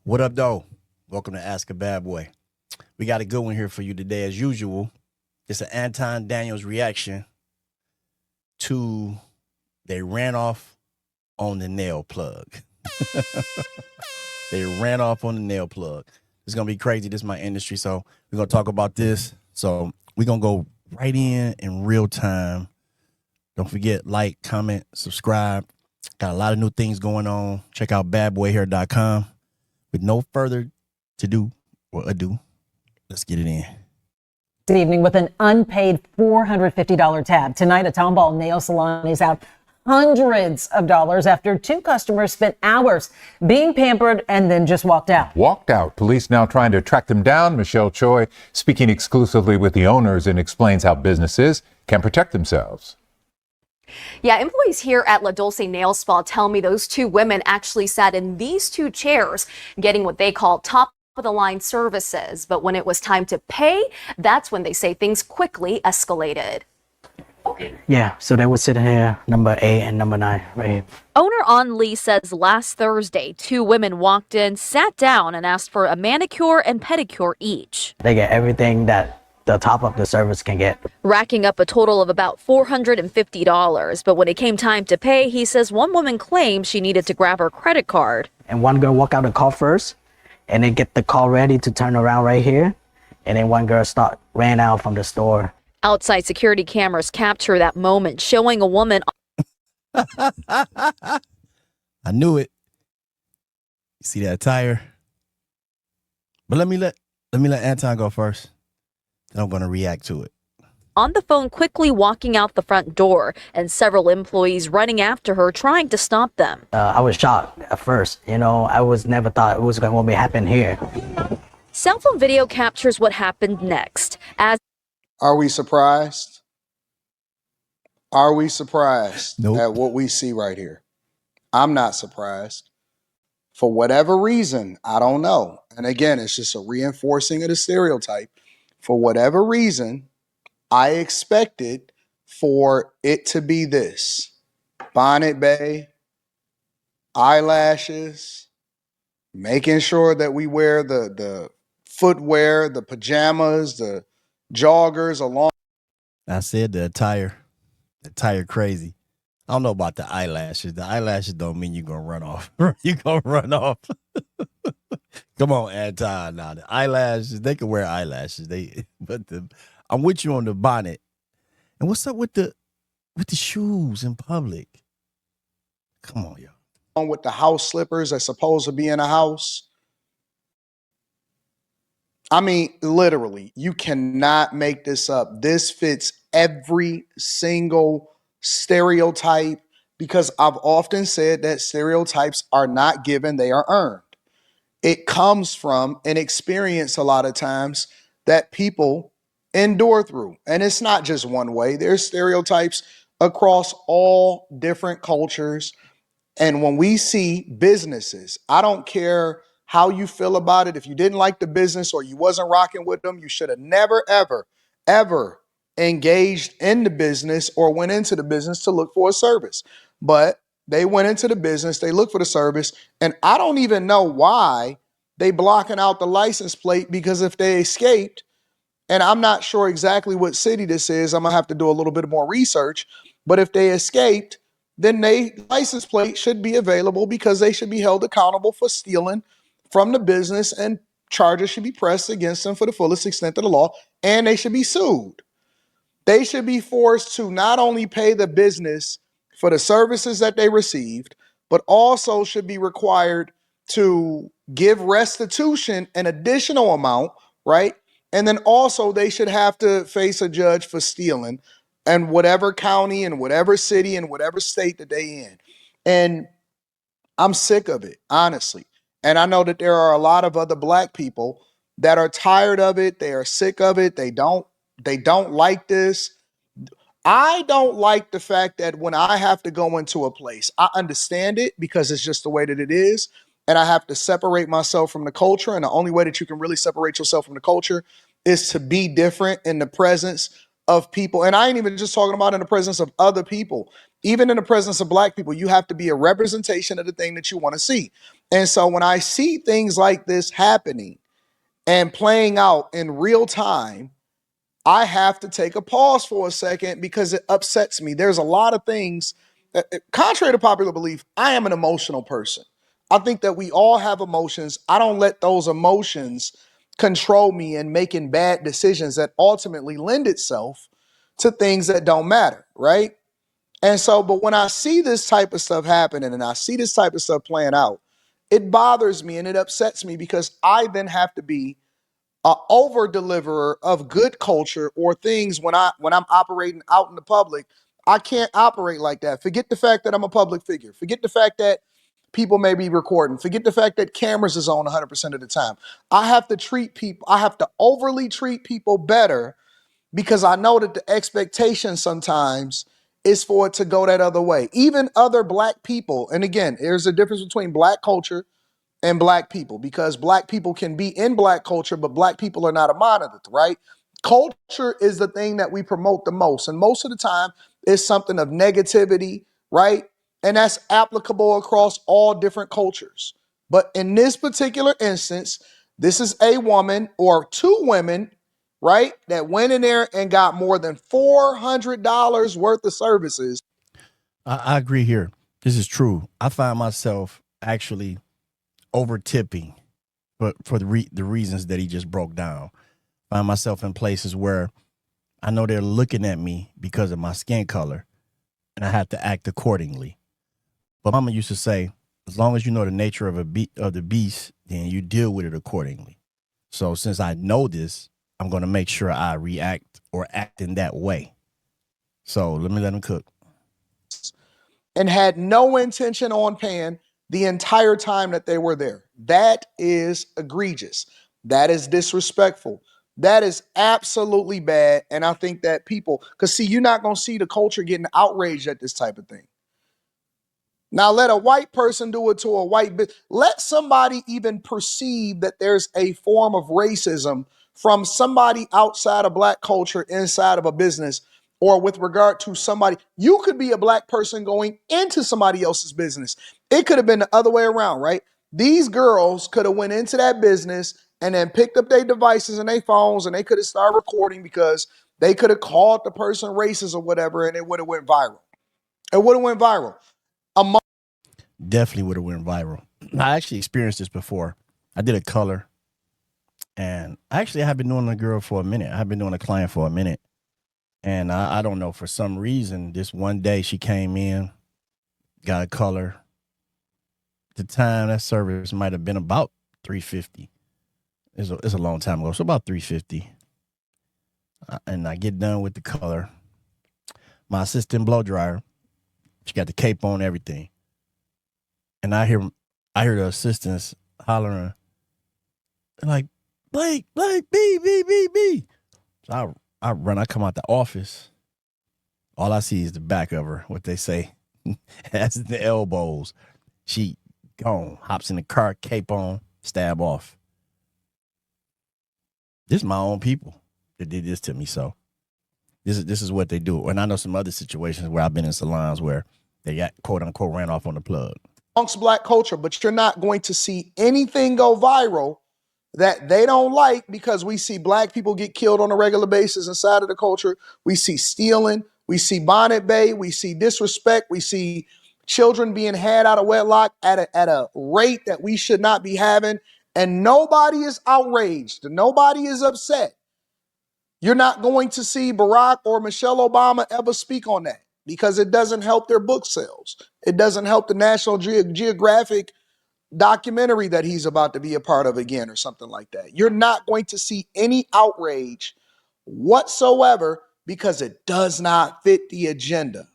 What up, though? Welcome to Ask a Bad Boy. We got a good one here for you today, as usual. It's an Anton Daniels reaction to They Ran Off on the Nail Plug. They ran off on the nail plug. It's going to be crazy. This is my industry, so we're going to talk about this. So we're going to go right in real time. Don't forget, like, comment, subscribe. Got a lot of new things going on. Check out badboyhair.com. With no further ado, let's get it in. Good evening. With an unpaid $450 tab, tonight a Tomball nail salon is out hundreds of dollars after two customers spent hours being pampered and then just walked out. Walked out. Police now trying to track them down. Michelle Choi speaking exclusively with the owners and explains how businesses can protect themselves. Yeah, employees here at La Dulce Nail Spa tell me those two women actually sat in these two chairs getting what they call top of the line services. But when it was time to pay, that's when they say things quickly escalated. Yeah, so they were sitting here, number 8 and number 9, right here. Owner On Lee says last Thursday, two women walked in, sat down, and asked for a manicure and pedicure each. They get everything that the top of the service can get. Racking up a total of about $450. But when it came time to pay, he says one woman claimed she needed to grab her credit card. And one girl walk out the car first, and then get the car ready to turn around right here. And then one girl ran out from the store. Outside security cameras capture that moment, showing a woman. I knew it. You see that tire? But let me let Anton go first. Then I'm going to react to it. On the phone, quickly walking out the front door, and several employees running after her, trying to stop them. I was shocked at first. I never thought it was going to happen here. Cell phone video captures what happened next. Are we surprised? Are we surprised at what we see right here? I'm not surprised. For whatever reason, I don't know. And again, it's just a reinforcing of the stereotype. For whatever reason, I expected for it to be this. Bonnet bay, eyelashes, making sure that we wear the footwear, the pajamas, the joggers along. I said the attire crazy. I don't know about the eyelashes. The eyelashes don't mean you're going to run off. You're going to run off. Come on, Anton. Now, the eyelashes, they can wear eyelashes. I'm with you on the bonnet. And what's up with the shoes in public? Come on, yo. With the house slippers that's supposed to be in a house. I mean, literally, you cannot make this up. This fits every single stereotype, because I've often said that stereotypes are not given, they are earned. It comes from an experience a lot of times that people endure through. And it's not just one way. There's stereotypes across all different cultures. And when we see businesses, I don't care how you feel about it. If you didn't like the business or you wasn't rocking with them, you should have never, ever, ever engaged in the business or went into the business to look for a service. But they went into the business, they looked for the service, and I don't even know why they blocking out the license plate, because if they escaped, and I'm not sure exactly what city this is, I'm gonna have to do a little bit more research, but if they escaped, then their license plate should be available, because they should be held accountable for stealing from the business, and charges should be pressed against them for the fullest extent of the law, and they should be sued. They should be forced to not only pay the business for the services that they received, but also should be required to give restitution, an additional amount, right? And then also they should have to face a judge for stealing, and whatever county and whatever city and whatever state that they in. And I'm sick of it, honestly. And I know that there are a lot of other Black people that are tired of it. They are sick of it. They don't like this. I don't like the fact that when I have to go into a place, I understand it because it's just the way that it is. And I have to separate myself from the culture. And the only way that you can really separate yourself from the culture is to be different in the presence of people. And I ain't even just talking about in the presence of other people. Even in the presence of Black people, you have to be a representation of the thing that you want to see. And so when I see things like this happening and playing out in real time, I have to take a pause for a second because it upsets me. There's a lot of things that, contrary to popular belief, I am an emotional person. I think that we all have emotions. I don't let those emotions control me in making bad decisions that ultimately lend itself to things that don't matter, right? And so, but when I see this type of stuff happening and I see this type of stuff playing out, it bothers me and it upsets me because I then have to be a over deliverer of good culture or things when I'm operating out in the public. I can't operate like that. Forget the fact that I'm a public figure. Forget the fact that people may be recording. Forget the fact that cameras is on 100% of the time. I have to treat people, I have to overly treat people better because I know that the expectation sometimes is for it to go that other way. Even other black people, and again, there's a difference between black culture and black people because black people can be in black culture, but black people are not a monolith, right? Culture is the thing that we promote the most. And most of the time, it's something of negativity, right? And that's applicable across all different cultures. But in this particular instance, this is a woman or two women, right, that went in there and got more than $400 worth of services. I agree here. This is true. I find myself actually over tipping, but for the reasons that he just broke down. Find myself in places where I know they're looking at me because of my skin color, and I have to act accordingly. But Mama used to say, as long as you know the nature of the beast, then you deal with it accordingly. So since I know this, I'm going to make sure I react or act in that way. So let me let him cook. And had no intention on paying the entire time that they were there. That is egregious. That is disrespectful. That is absolutely bad. And I think that people, because see, you're not going to see the culture getting outraged at this type of thing. Now, let a white person do it to a white bitch. Let somebody even perceive that there's a form of racism from somebody outside of black culture inside of a business or with regard to somebody. You could be a black person going into somebody else's business. It could have been the other way around, right? These girls could have went into that business and then picked up their devices and their phones and they could have started recording because they could have called the person racist or whatever and it would have went viral. It would have went viral. Definitely would have went viral. I actually experienced this before. I did a color, and actually I have been doing a girl for a minute. I've been doing a client for a minute, and I don't know, for some reason, this one day she came in, got a color. At the time, that service might have been about $350. It's a long time ago, so about $350. And I get done with the color. My assistant blow dryer, she got the cape on, everything. And I hear the assistants hollering, like, Blake, B. So I run, I come out the office. All I see is the back of her, what they say. That's the elbows. She gone, hops in the car, cape on, stab off. This is my own people that did this to me. So this is what they do. And I know some other situations where I've been in salons where they got, quote unquote, ran off on the plug. Amongst black culture, but you're not going to see anything go viral that they don't like because we see black people get killed on a regular basis inside of the culture. We see stealing, we see bonnet bay, we see disrespect, we see children being had out of wedlock at a rate that we should not be having, and nobody is outraged, nobody is upset. You're not going to see Barack or Michelle Obama ever speak on that because it doesn't help their book sales. It doesn't help the National Geographic documentary that he's about to be a part of again or something like that. You're not going to see any outrage whatsoever because it does not fit the agenda.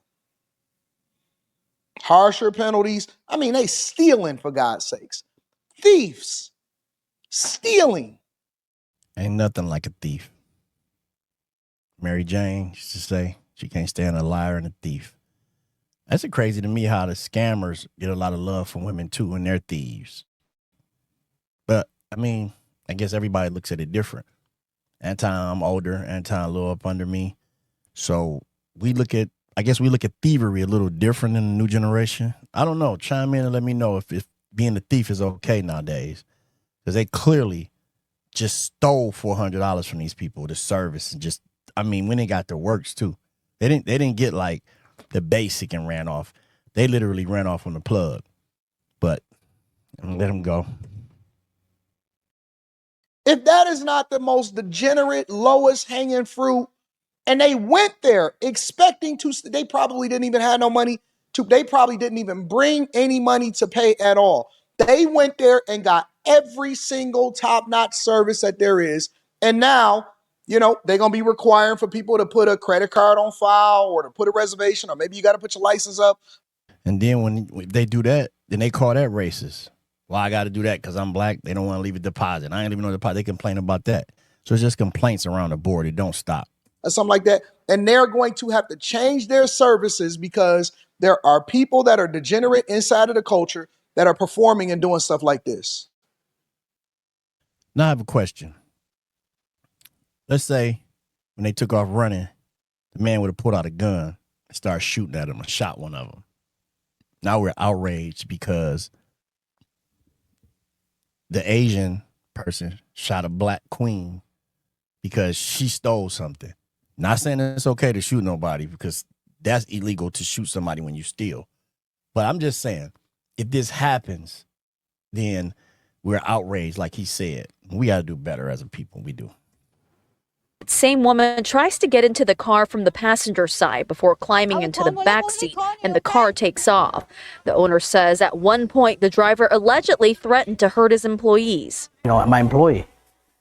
Harsher penalties. I mean, they stealing, for God's sakes. Thieves. Stealing. Ain't nothing like a thief. Mary Jane used to say she can't stand a liar and a thief. That's crazy to me how the scammers get a lot of love from women too, and they're thieves. But I mean, I guess everybody looks at it different. Anton, I'm older, Anton a little up under me. So we look at thievery a little different in the new generation. I don't know. Chime in and let me know if being a thief is okay nowadays because they clearly just stole $400 from these people, the service, and just, I mean, when they got their works too, they didn't get like the basic and ran off. They literally ran off on the plug. But let them go. If that is not the most degenerate, lowest hanging fruit, and they went there expecting to, they probably didn't even have no money to, they probably didn't even bring any money to pay at all. They went there and got every single top-notch service that there is. And now, they're going to be requiring for people to put a credit card on file or to put a reservation, or maybe you got to put your license up. And then when they do that, then they call that racist. Well, I got to do that because I'm black. They don't want to leave a deposit. I ain't leaving no deposit. They complain about that. So it's just complaints around the board. It don't stop. Or something like that. And they're going to have to change their services because there are people that are degenerate inside of the culture that are performing and doing stuff like this. Now I have a question. Let's say when they took off running, the man would have pulled out a gun and started shooting at him and shot one of them. Now we're outraged because the Asian person shot a black queen because she stole something. Not saying it's okay to shoot nobody because that's illegal to shoot somebody when you steal. But I'm just saying, if this happens, then we're outraged, like he said. We got to do better as a people. We do. Same woman tries to get into the car from the passenger side before climbing into the back seat, and the car takes off. The owner says at one point the driver allegedly threatened to hurt his employees. My employee,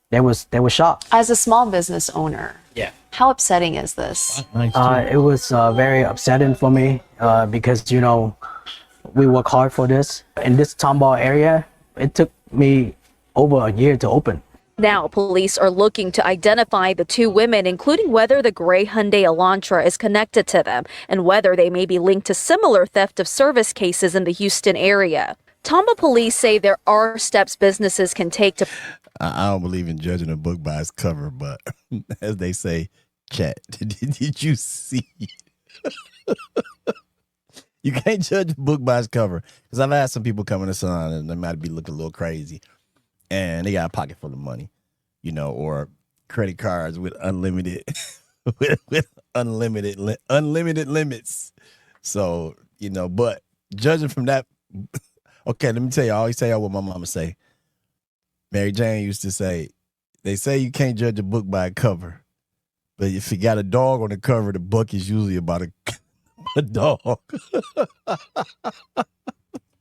they was shocked. As a small business owner, Yeah. how upsetting is this? It was very upsetting for me because we work hard for this. In this Tomball area, it took me over a year to open. Now, police are looking to identify the two women, including whether the gray Hyundai Elantra is connected to them and whether they may be linked to similar theft of service cases in the Houston area. Tomball police say there are steps businesses can take to... I don't believe in judging a book by its cover, but as they say, chat, did you see? You can't judge a book by its cover. Because I've had some people come in the salon and they might be looking a little crazy. And they got a pocket full of money, or credit cards with unlimited, with unlimited limits. So, but judging from that, okay, let me tell you, I always tell y'all what my mama say. Mary Jane used to say, they say you can't judge a book by a cover, but if you got a dog on the cover, the book is usually about a dog.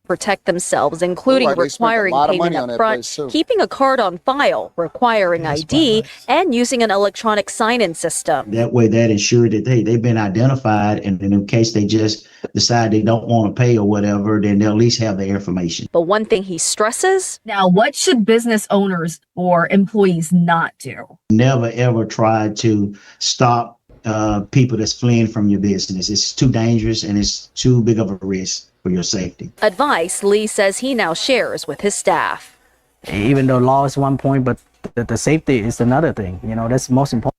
Protect themselves, including requiring payment up front, keeping a card on file, requiring ID, and using an electronic sign-in system. That way, that ensured that they've been identified, and in case they just decide they don't want to pay or whatever, then they'll at least have the information. But one thing he stresses: now, what should business owners or employees not do? Never, ever try to stop people that's fleeing from your business. It's too dangerous and it's too big of a risk for your safety. Advice Lee says he now shares with his staff. Even though law is one point, but the safety is another thing. That's most important.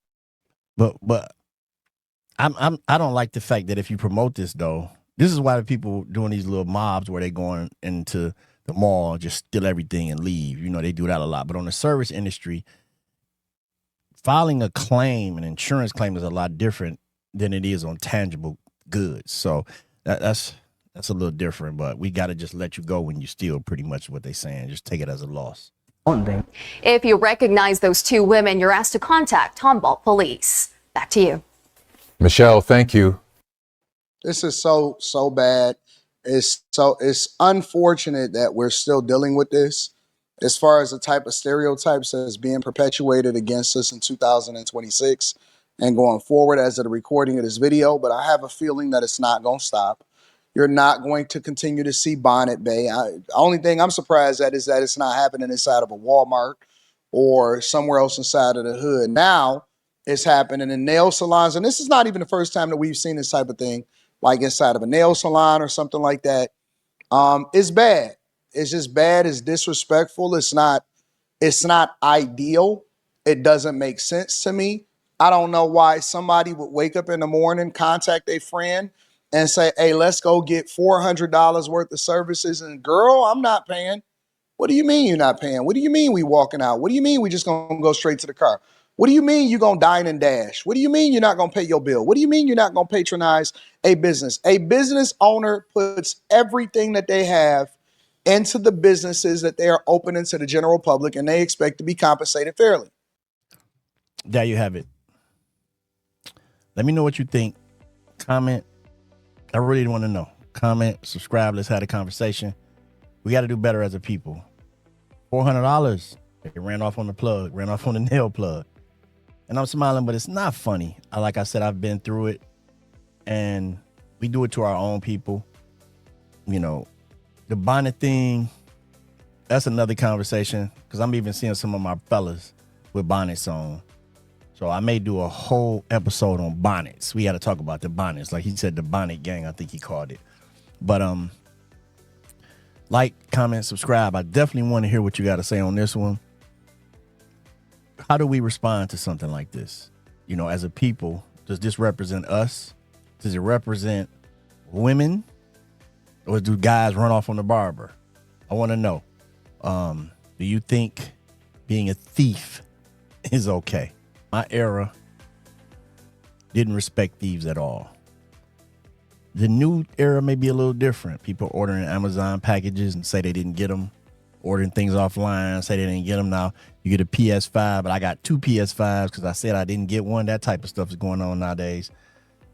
But I don't like the fact that if you promote this though, this is why the people doing these little mobs where they going into the mall and just steal everything and leave. They do that a lot. But on the service industry, filing a claim, an insurance claim, is a lot different than it is on tangible goods. So that's a little different, but we got to just let you go when you steal, pretty much what they're saying. Just take it as a loss. If you recognize those two women, you're asked to contact Tomball Police. Back to you. Michelle, thank you. This is so bad. It's unfortunate that we're still dealing with this as far as the type of stereotypes that's being perpetuated against us in 2026 and going forward as of the recording of this video. But I have a feeling that it's not going to stop. You're not going to continue to see Bonnet Bay. The only thing I'm surprised at is that it's not happening inside of a Walmart or somewhere else inside of the hood. Now it's happening in nail salons. And this is not even the first time that we've seen this type of thing, like inside of a nail salon or something like that. It's bad. It's just bad. It's disrespectful. It's not ideal. It doesn't make sense to me. I don't know why somebody would wake up in the morning, contact a friend, and say, hey, let's go get $400 worth of services. And girl, I'm not paying. What do you mean you're not paying? What do you mean we walking out? What do you mean we just gonna go straight to the car? What do you mean you gonna dine and dash? What do you mean you're not gonna pay your bill? What do you mean you're not gonna patronize a business? A business owner puts everything that they have into the businesses that they are opening to the general public, and they expect to be compensated fairly. There you have it. Let me know what you think. Comment. I really want to know. Comment, subscribe. Let's have a conversation. We got to do better as a people. $400. It ran off on the plug, ran off on the nail plug. And I'm smiling, but it's not funny. Like I said, I've been through it. And we do it to our own people. You know, the bonnet thing, that's another conversation. Because I'm even seeing some of my fellas with bonnets on. So I may do a whole episode on bonnets. We got to talk about the bonnets. Like he said, the bonnet gang, I think he called it. But like, comment, subscribe. I definitely want to hear what you got to say on this one. How do we respond to something like this? You know, as a people, does this represent us? Does it represent women? Or do guys run off on the barber? I want to know. Do you think being a thief is okay? My era didn't respect thieves at all. The new era may be a little different. People ordering Amazon packages and say they didn't get them. Ordering things offline, say they didn't get them. Now you get a PS5, but I got 2 PS5s because I said I didn't get one. That type of stuff is going on nowadays.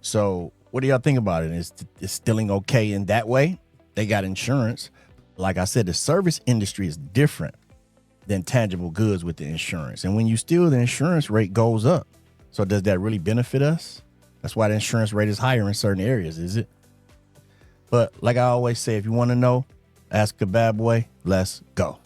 So what do y'all think about it? Is stealing okay in that way? They got insurance. Like I said, the service industry is different than tangible goods with the insurance. And when you steal, the insurance rate goes up. So does that really benefit us? That's why the insurance rate is higher in certain areas, is it? But like I always say, if you want to know, ask a bad boy. Let's go.